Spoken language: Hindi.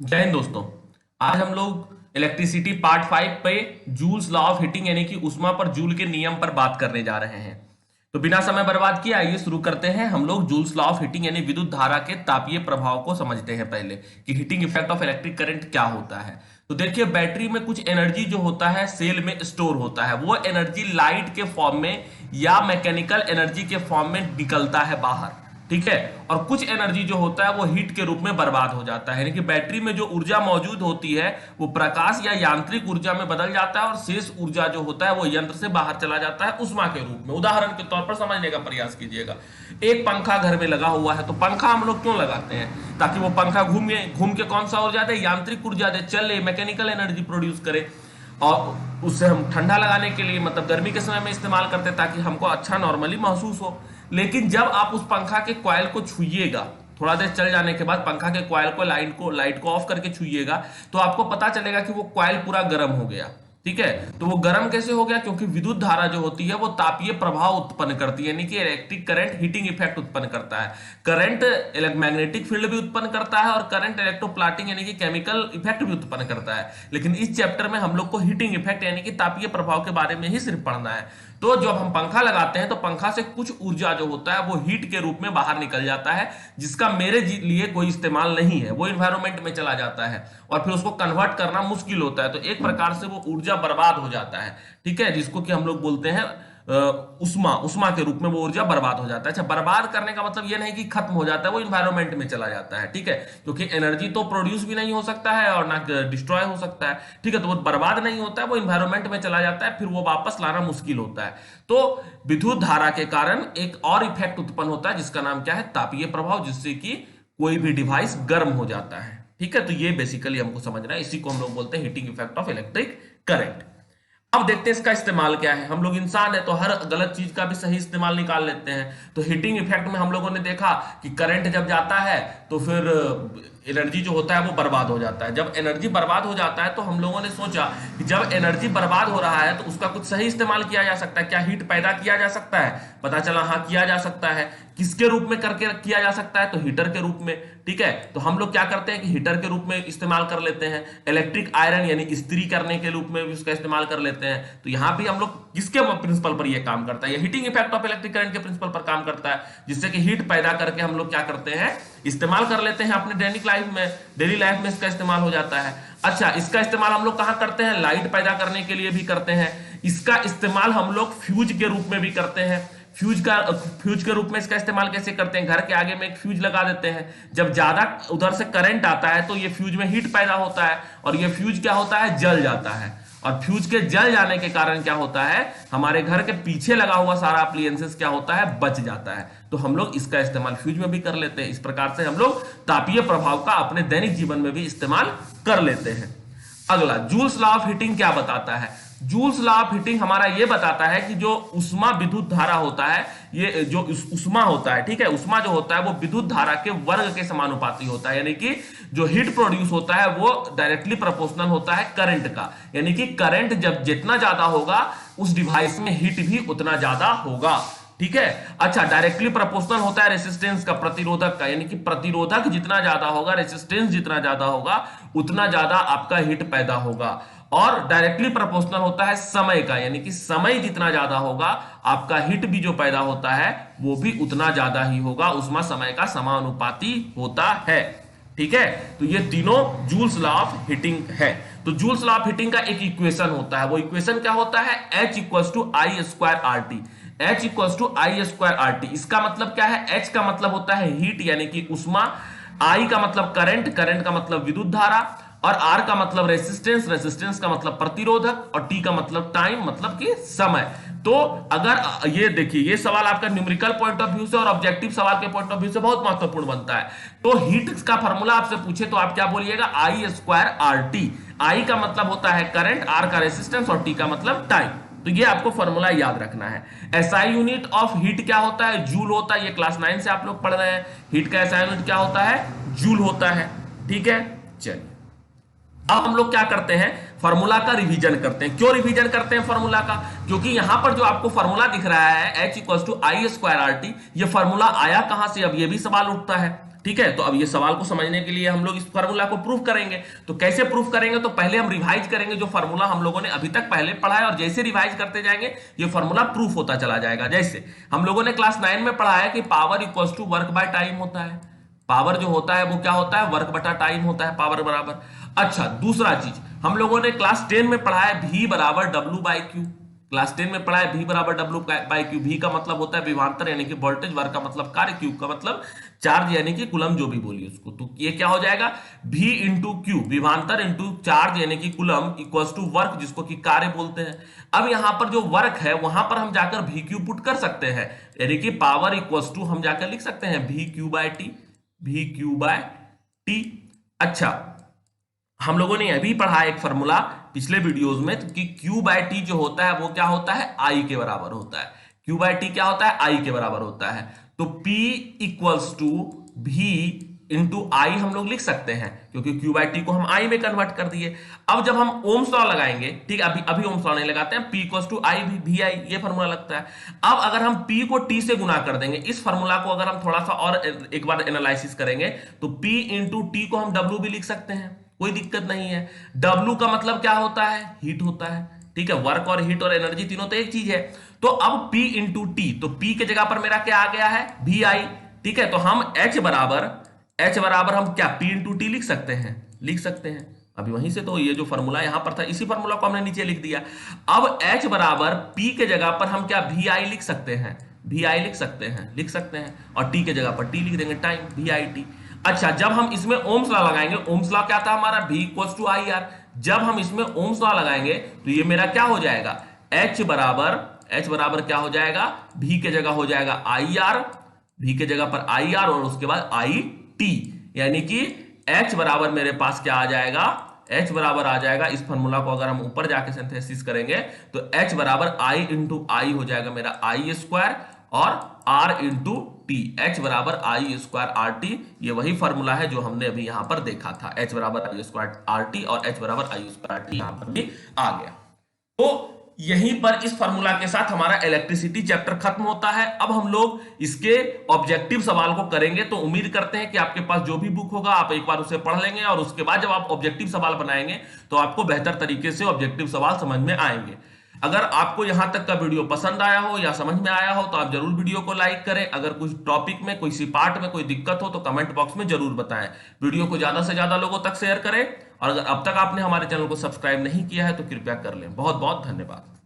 जय हिंद दोस्तों। आज हम लोग इलेक्ट्रिसिटी पार्ट 5 पे जूल्स लॉ ऑफ हीटिंग यानी कि ऊष्मा पर जूल के नियम पर बात करने जा रहे हैं। तो बिना समय बर्बाद किए आइए शुरू करते हैं। हम लोग जूल्स लॉ ऑफ हीटिंग यानी विद्युत धारा के तापीय प्रभाव को समझते हैं पहले कि heating effect of electric current क्या होता है। तो देखिए, बैटरी में कुछ एनर्जी जो होता है सेल में स्टोर होता है। वो एनर्जी लाइट के फॉर्म में या मैकेनिकल एनर्जी के फॉर्म में निकलता है बाहर, ठीक है। और कुछ एनर्जी जो होता है वो हीट के रूप में बर्बाद हो जाता है, यानी कि बैटरी में जो ऊर्जा मौजूद होती है वो प्रकाश या यांत्रिक ऊर्जा में बदल जाता है और शेष ऊर्जा जो होता है वो यंत्र से बाहर चला जाता है ऊष्मा के रूप में। उदाहरण के तौर पर समझने का प्रयास कीजिएगा। एक पंखा घर में लगा हुआ है, तो पंखा हम लोग क्यों लगाते हैं? ताकि वो पंखा घूमे, घूम के कौन सा ऊर्जा दे? यांत्रिक ऊर्जा दे, चले, मैकेनिकल एनर्जी प्रोड्यूस करे। और उससे हम ठंडा लगाने के लिए मतलब गर्मी के समय में इस्तेमाल करते हैं ताकि हमको अच्छा नॉर्मली महसूस हो। लेकिन जब आप उस पंखा के कॉइल को छुइएगा, थोड़ा देर चल जाने के बाद पंखा के कॉइल को लाइट को ऑफ करके छुइएगा, तो आपको पता चलेगा कि वो कॉइल पूरा गर्म हो गया, ठीक है। तो वो गर्म कैसे हो गया? क्योंकि विद्युत धारा जो होती है वो तापीय प्रभाव उत्पन्न करती है, यानी कि इलेक्ट्रिक करंट हीटिंग इफेक्ट उत्पन्न करता है। करंट मैग्नेटिक फील्ड भी उत्पन्न करता है और करंट इलेक्ट्रोप्लाटिंग यानी कि केमिकल इफेक्ट भी उत्पन्न करता है। लेकिन इस चैप्टर में हम लोग को हीटिंग इफेक्ट यानी कि तापीय प्रभाव के बारे में ही सिर्फ पढ़ना है। तो जब हम पंखा लगाते हैं तो पंखा से कुछ ऊर्जा जो होता है वो हीट के रूप में बाहर निकल जाता है, जिसका मेरे लिए कोई इस्तेमाल नहीं है, वो इन्वायरमेंट में चला जाता है और फिर उसको कन्वर्ट करना मुश्किल होता है। तो एक प्रकार से वो ऊर्जा बर्बाद हो जाता है, ठीक है, जिसको कि हम लोग बोलते हैं उष्मा के रूप में वो ऊर्जा बर्बाद हो जाता है। अच्छा, बर्बाद करने का मतलब ये नहीं कि खत्म हो जाता है, वो इन्वायरमेंट में चला जाता है, ठीक है। क्योंकि एनर्जी तो प्रोड्यूस भी नहीं हो सकता है और ना डिस्ट्रॉय हो सकता है, ठीक है। तो वो बर्बाद नहीं होता है, वो इन्वायरमेंट में चला जाता है, फिर वो वापस लाना मुश्किल होता है। तो विद्युत धारा के कारण एक और इफेक्ट उत्पन्न होता है जिसका नाम क्या है? तापीय प्रभाव, जिससे कि कोई भी डिवाइस गर्म हो जाता है, ठीक है। तो ये बेसिकली हमको समझना है, इसी को हम लोग बोलते हैं heating effect of electric current. अब देखते हैं इसका इस्तेमाल क्या है। हम लोग इंसान है तो हर गलत चीज का भी सही इस्तेमाल निकाल लेते हैं। तो हीटिंग इफेक्ट में हम लोगों ने देखा कि करंट जब जाता है तो फिर एनर्जी जो होता है वो बर्बाद हो जाता है। जब एनर्जी बर्बाद हो जाता है तो हम लोगों ने सोचा कि जब एनर्जी बर्बाद हो रहा है तो उसका कुछ सही इस्तेमाल किया जा सकता है। क्या हीट पैदा किया जा सकता है? पता चला हाँ, किया जा सकता है। किसके रूप में करके किया जा सकता है? तो हीटर के रूप में, ठीक है। तो हम लोग क्या करते हैं कि हीटर के रूप में इस्तेमाल कर लेते हैं। इलेक्ट्रिक आयरन यानी इस्त्री करने के रूप में भी उसका इस्तेमाल कर लेते हैं। तो यहां भी हम लोग किसके प्रिंसिपल पर यह काम करता है? ये heating effect of electric current के प्रिंसिपल पर काम करता है, जिससे कि हीट पैदा करके हम लोग क्या करते हैं? इस्तेमाल कर लेते हैं अपने डेली लाइफ में इसका इस्तेमाल हो जाता है। अच्छा, इसका इस्तेमाल हम लोग कहां करते हैं? लाइट पैदा करने के लिए भी करते हैं। इसका इस्तेमाल हम लोग फ्यूज के रूप में भी करते हैं। फ्यूज के रूप में इसका इस्तेमाल कैसे करते हैं? घर के आगे में एक फ्यूज लगा देते हैं। जब ज्यादा उधर से करंट आता है तो ये फ्यूज में हीट पैदा होता है और ये फ्यूज क्या होता है? जल जाता है। और फ्यूज के जल जाने के कारण क्या होता है? हमारे घर के पीछे लगा हुआ सारा अप्लायंसेस क्या होता है? बच जाता है। तो हम लोग इसका इस्तेमाल फ्यूज में भी कर लेते हैं। इस प्रकार से हम लोग तापीय प्रभाव का अपने दैनिक जीवन में भी इस्तेमाल कर लेते हैं। अगला, जूल्स लॉ ऑफ हीटिंग क्या बताता है? जूल्स लॉ ऑफ हीटिंग हमारा ये बताता है कि जो उष्मा विद्युत धारा होता है, ये जो उष्मा होता है, ठीक है, उष्मा जो होता है वो विद्युत धारा के वर्ग के समानुपाती होता है। यानी कि जो हीट प्रोड्यूस होता है वो डायरेक्टली प्रोपोर्शनल होता है करंट का। यानी कि करंट जब जितना ज्यादा होगा उस डिवाइस में हीट भी उतना ज्यादा होगा, ठीक है। अच्छा, डायरेक्टली प्रोपोर्शनल होता है रेसिस्टेंस का, प्रतिरोधक का। यानी कि प्रतिरोधक जितना ज्यादा होगा, रेसिस्टेंस जितना ज्यादा होगा, उतना ज्यादा आपका हीट पैदा होगा। और डायरेक्टली प्रोपोर्शनल होता है समय का, यानी कि समय जितना ज्यादा होगा आपका हीट भी जो पैदा होता है वो भी उतना ज्यादा ही होगा। उसमें समय का समानुपाती होता है, ठीक है। तो ये तीनों जूल्स लॉ ऑफ हीटिंग है। तो जूल्स लॉ ऑफ हीटिंग का एक इक्वेशन होता है। वो इक्वेशन क्या होता है? H equals to I square R T. H equals to I square R T. इसका मतलब क्या है? H का मतलब होता है हीट यानी कि उष्मा, I का मतलब करंट, करंट का मतलब विद्युत धारा, और R का मतलब रेसिस्टेंस, रेसिस्टेंस का मतलब प्रतिरोधक, और T का मतलब टाइम मतलब कि समय। तो अगर ये देखिए, ये सवाल आपका न्यूमेरिकल पॉइंट ऑफ व्यू से और ऑब्जेक्टिव सवाल के पॉइंट ऑफ व्यू से बहुत महत्वपूर्ण बनता है। तो हीट का फॉर्मूला आपसे पूछे तो आप क्या बोलिएगा? आई स्क्वायर आर टी। आई का मतलब होता है करंट, आर का रेसिस्टेंस और टी का मतलब टाइम। तो ये आपको फॉर्मूला याद रखना है। एसआई यूनिट ऑफ हीट क्या होता है? जूल होता है। ये क्लास 9 से आप लोग पढ़ रहे हैं। हीट का एसआई यूनिट क्या होता है? जूल होता है, ठीक है। चलिए, अब हम लोग क्या करते हैं? फॉर्मूला का रिवीजन करते हैं। क्यों रिवीजन करते हैं फॉर्मूला का? क्योंकि यहां पर जो आपको फॉर्मूला दिख रहा है H equals to I square R T, ये फॉर्मूला आया कहां से? अब ये भी सवाल उठता है। ठीक है, तो अब ये सवाल को समझने के लिए हम लोग इस फार्मूला को प्रूफ करेंगे। तो कैसे प्रूफ करेंगे, तो पहले हम रिवाइज करेंगे जो फार्मूला हम लोगों ने अभी तक पहले पढ़ा है, और जैसे रिवाइज करते जाएंगे ये फार्मूला प्रूफ होता चला जाएगा। जैसे हम लोगों ने क्लास 9 में पढ़ा है कि power equals to work by time होता है। पावर जो होता है वो क्या होता है, वर्क बटा टाइम होता है, पावर बराबर। अच्छा, दूसरा चीज हम लोगों ने क्लास 10 में पढ़ा है V बराबर W बाई क्यू। क्लास 10 में पढ़ा है V बराबर W बाई क्यू। V का मतलब होता है विभवांतर यानी कि वोल्टेज, वर्क का मतलब कार्य, क्यू का मतलब चार्ज यानी कि कुलम, जो भी बोलिए उसको। तो ये क्या हो जाएगा, V इंटू क्यू, विभवांतर इंटू चार्ज यानी कि कुलम, इक्वल्स टू वर्क जिसको कि कार्य बोलते हैं। अब यहां पर जो वर्क है वहां पर हम जाकर V क्यू पुट कर सकते हैं, यानी कि पावर इक्वल्स टू हम जाकर लिख सकते हैं V Q by T, V Q by T. अच्छा, हम लोगों ने यह भी पढ़ा है एक फॉर्मूला पिछले वीडियोस में कि Q बाय टी जो होता है वो क्या होता है, I के बराबर होता है। Q बाय टी क्या होता है, I के बराबर होता है। तो P equals to V into I हम लोग लिख सकते हैं, क्योंकि Q बाय टी को हम I में कन्वर्ट कर दिए। अब जब हम ओम्स लॉ लगाएंगे, ठीक है, अभी ओम्स लॉ नहीं लगाते हैं, P इक्वल्स टू आई भी आई, ये फॉर्मूला लगता है। अब अगर हम P को T से गुना कर देंगे, इस फॉर्मूला को अगर हम थोड़ा सा और एक बार एनालिसिस करेंगे, तो P इंटू टी को हम W भी लिख सकते हैं, कोई दिक्कत नहीं है। W का मतलब क्या होता है, हीट होता है, ठीक है, वर्क और हीट और एनर्जी तीनों तो एक चीज है। तो अब P इंटू टी, तो P के जगह पर मेरा क्या आ गया है, भी आई, ठीक है। तो हम H बराबर हम क्या P इंटू टी लिख सकते हैं, अभी वहीं से तो ये जो फॉर्मूला यहां पर था इसी फॉर्मूला को हमने नीचे लिख दिया। अब H बराबर P के जगह पर हम क्या भी आई लिख सकते हैं, लिख सकते हैं, और T के जगह पर T लिख देंगे, टाइम, भी आई टी। अच्छा, जब हम इसमें ओम्स लॉ लगाएंगे, ओम्स लॉ क्या था हमारा, V equals to I R. जब हम इसमें ओम्स लॉ लगाएंगे तो ये मेरा क्या हो जाएगा, H बराबर क्या हो जाएगा, V के जगह हो जाएगा आई आर, V के जगह पर आई आर और उसके बाद आई टी, यानी कि H बराबर मेरे पास क्या आ जाएगा, H बराबर आ जाएगा, इस फॉर्मूला को अगर हम ऊपर जाके सिंथेसिस करेंगे तो H बराबर I इंटू आई हो जाएगा मेरा आई स्क्वायर, और R इंटू टी, H बराबर आई स्क्वायर आर टी। ये वही फॉर्मूला है जो हमने अभी यहां पर देखा था, H बराबर आई स्क्वायर आर टी और H बराबर आई स्क्वायर आर टी यहां पर भी आ गया। तो यहीं पर इस फॉर्मूला के साथ हमारा इलेक्ट्रिसिटी चैप्टर खत्म होता है। अब हम लोग इसके ऑब्जेक्टिव सवाल को करेंगे, तो उम्मीद करते हैं कि आपके पास जो भी बुक होगा आप एक बार उसे पढ़ लेंगे, और उसके बाद जब आप ऑब्जेक्टिव सवाल बनाएंगे तो आपको बेहतर तरीके से ऑब्जेक्टिव सवाल समझ में आएंगे। अगर आपको यहां तक का वीडियो पसंद आया हो या समझ में आया हो तो आप जरूर वीडियो को लाइक करें। अगर कुछ टॉपिक में, कोई सी पार्ट में कोई दिक्कत हो तो कमेंट बॉक्स में जरूर बताएं। वीडियो को ज्यादा से ज्यादा लोगों तक शेयर करें, और अगर अब तक आपने हमारे चैनल को सब्सक्राइब नहीं किया है तो कृपया कर लें। बहुत बहुत धन्यवाद।